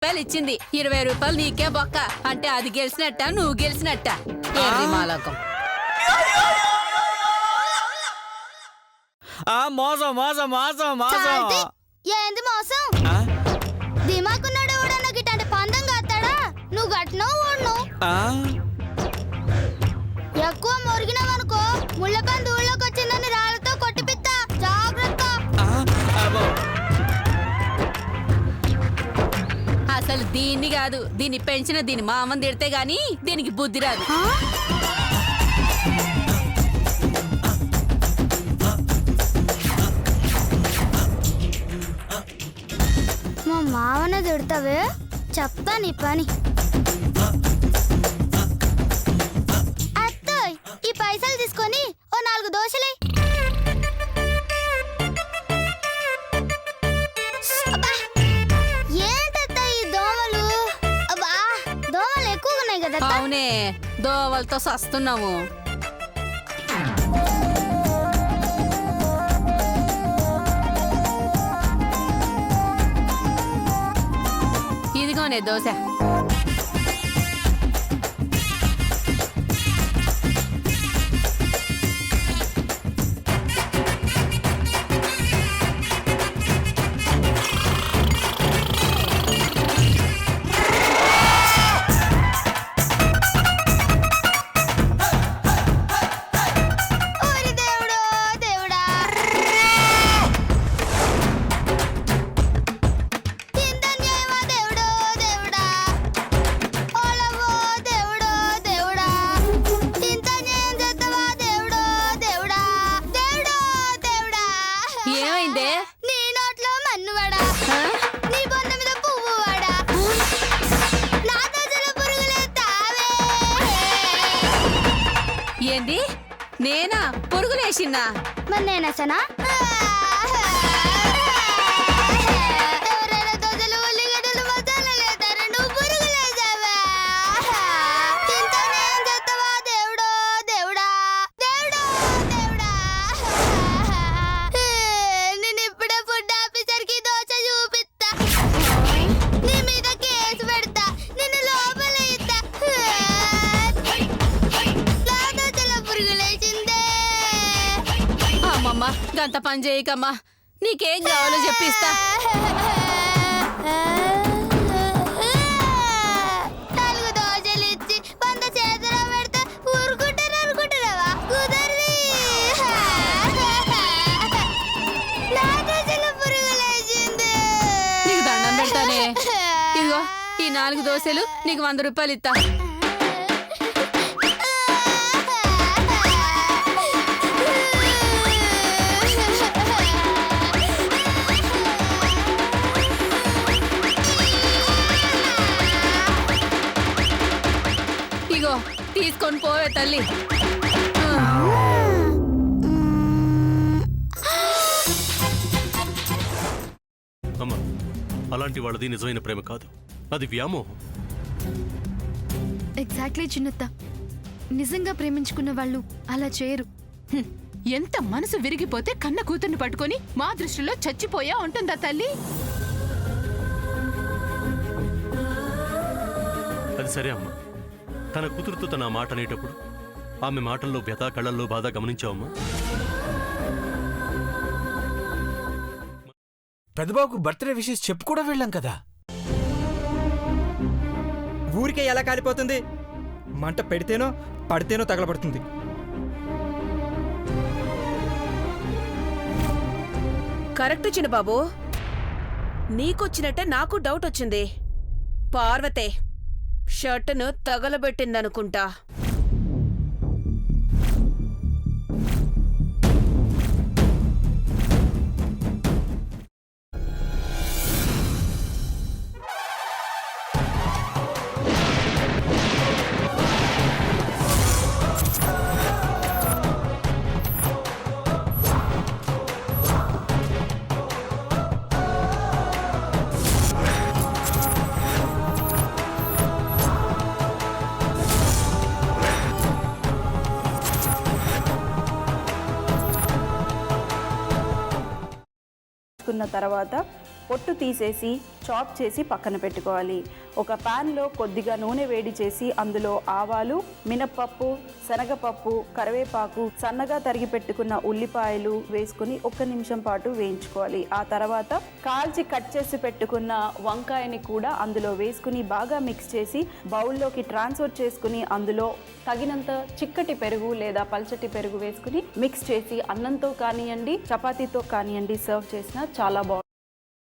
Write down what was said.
రూపాయలు ఇచ్చింది. 20 రూపాయలు నీకే బొక్క. అంటే అది గెలిచినట్ట, నువ్వు గెలిచినట్ట. మాలకం మోసం మోసం మోసం మోసం. ఏంది మోసం? దిమాకున్నాడు ఎవడన్నా గిట్ట పందం కాస్తాడా? నువ్వు గట్నో ఓడ్ను. ఎక్కువ మురిగినావనుకో ముళ్ళపంది ఊళ్ళోకి వచ్చిందని రాళ్ళతో కొట్టిపిత్తా. జాగ్రత్త. అసలు దీన్ని కాదు, దీన్ని పెంచిన దీని మామని తిడితే గాని దీనికి బుద్ధి రాదు. మా మావన తిడతావే, చెప్తా నీ పని. అత్తోయ్, ఈ పైసలు తీసుకొని ఓ 4 దోశలే. ఏంటత్త ఈ దోమలు? అబ్బా, దోమలు ఎక్కువగా ఉన్నాయి కదా. అవునే, దోవలతో సస్తున్నాము. ఇదిగోనే దోశ. ఓరి దేవుడో దేవుడా, ఇంతన్యాయమా దేవుడో దేవుడా, ఓలవో దేవుడో దేవుడా, ఇంతన్యాయం చేస్తావా దేవుడో దేవుడా, దేవుడో దేవుడా. ఏమైందే? నీ నోట్లో మన్నువాడా, నీ బొంద మీద పువ్వు వాడా, నా దశల పురుగులే తావే. ఏంది? నేనా పురుగులేసిన్నా? మరి నేనసనా? ఎవరైనా దోశలు ఉల్లిగడ్డలు మసాలా లేతారు, నువ్వు పురుగులేసావా? ఇంతనేం చేస్తావా దేవుడో దేవుడా, దేవుడో దేవుడా. నేను ఇప్పుడే ఫుడ్ ఆఫీసర్కి దోశ చూపిస్తా, నీ మీద కేసు పెడతా, నిన్ను లోపల ఇస్తా. నా దోశల పురుగులేసిందే. అమ్మమ్మ, గంత పని చేయకమ్మా. నీకేం కావాలో చెప్పిస్తా. 4 దోశలు ఇచ్చి 100 చేతిలో పెడితే ఊరుకుంటారా? కుదరది. నా దోశల పురుగులేసింది. నీకు దండం పెడతానే. ఇదిగో ఈ 4 దోశలు నీకు 100 రూపాయలు ఇస్తా. ఇగో తీసుకొని పోవే తల్లి. అమ్మా, అలాంటి వాళ్ళది నిజమైన ప్రేమ కాదు, అది వ్యామోహం. ఎగ్జాక్ట్లీ చిన్నత్త, నిజంగా ప్రేమించుకున్న వాళ్ళు అలా చేయరు. ఎంత మనసు విరిగిపోతే కన్న కూతుర్ని పట్టుకొని మా దృష్టిలో చచ్చిపోయా ఉంటుందా తల్లి? అది సరే అమ్మా, తన కూతురుతో తన మాట అనేటప్పుడు ఆమె మాటల్లో వ్యథ, కళ్ళల్లో బాధ గమనించావమ్మా? పెద్దబాబుకు బర్త్డే విషెస్ చెప్పు కూడా వెళ్ళాం కదా. ఊరికే ఎలా కాలిపోతుంది? మంట పెడితేనో పడితేనో తగలబడుతుంది. కరెక్ట్ చిన్నబాబు, నీకొచ్చినట్టే నాకు డౌట్ వచ్చింది. పార్వతే షర్టును తగలబెట్టిందనుకుంటా. తర్వాత పొట్టు తీసేసి చాప్ చేసి పక్కన పెట్టుకోవాలి. ఒక ప్యాన్లో కొద్దిగా నూనె వేడి చేసి అందులో ఆవాలు, మినప్పప్పు, శనగపప్పు, కరివేపాకు, సన్నగా తరిగి పెట్టుకున్న ఉల్లిపాయలు వేసుకుని 1 నిమిషం పాటు వేయించుకోవాలి. ఆ తర్వాత కాల్చి కట్ చేసి పెట్టుకున్న వంకాయని కూడా అందులో వేసుకుని బాగా మిక్స్ చేసి బౌల్లోకి ట్రాన్స్ఫర్ చేసుకుని అందులో తగినంత చిక్కటి పెరుగు లేదా పల్చటి పెరుగు వేసుకుని మిక్స్ చేసి అన్నంతో కానివ్వండి, చపాతీతో కానివ్వండి సర్వ్ చేసినా చాలా బాగుంటుంది.